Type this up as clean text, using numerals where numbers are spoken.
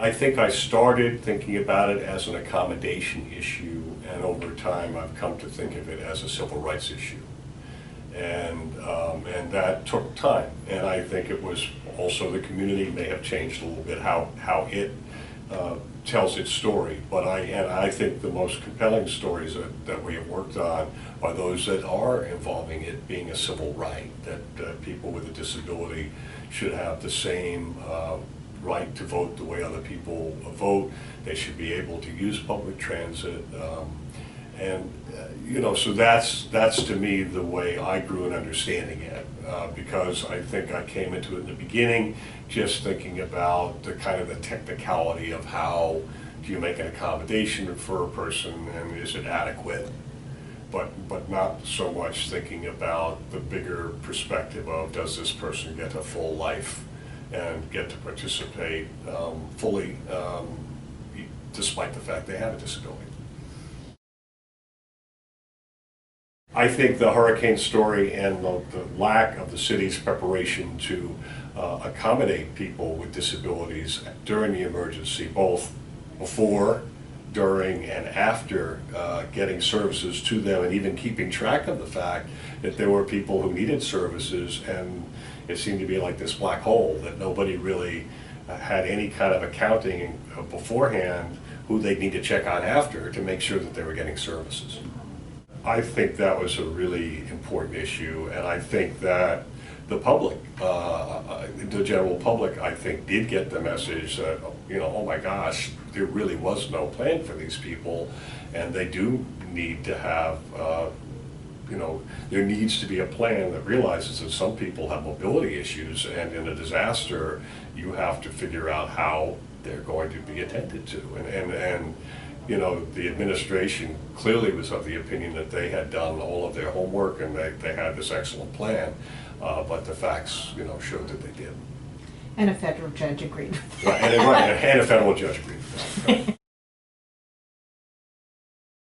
I think I started thinking about it as an accommodation issue, and over time I've come to think of it as a civil rights issue. And that took time, and I think it was also the community may have changed a little bit how it tells its story. But I think the most compelling stories that we have worked on are those that are involving it being a civil right, that people with a disability should have the same right to vote the way other people vote. They should be able to use public transit. You know, so that's to me the way I grew in understanding it, because I think I came into it in the beginning just thinking about the kind of the technicality of how do you make an accommodation for a person and is it adequate, but not so much thinking about the bigger perspective of does this person get a full life and get to participate fully despite the fact they have a disability. I think the hurricane story and the lack of the city's preparation to accommodate people with disabilities during the emergency, both before, during, and after getting services to them, and even keeping track of the fact that there were people who needed services, and it seemed to be like this black hole that nobody really had any kind of accounting beforehand who they'd need to check on after to make sure that they were getting services. I think that was a really important issue, and I think that the public, the general public, I think did get the message that, you know, oh my gosh, there really was no plan for these people, and they do need to have, you know, there needs to be a plan that realizes that some people have mobility issues, and in a disaster, you have to figure out how they're going to be attended to, and you know, the administration clearly was of the opinion that they had done all of their homework and they had this excellent plan, but the facts, you know, showed that they did. And a federal judge agreed. Right, and a federal judge agreed.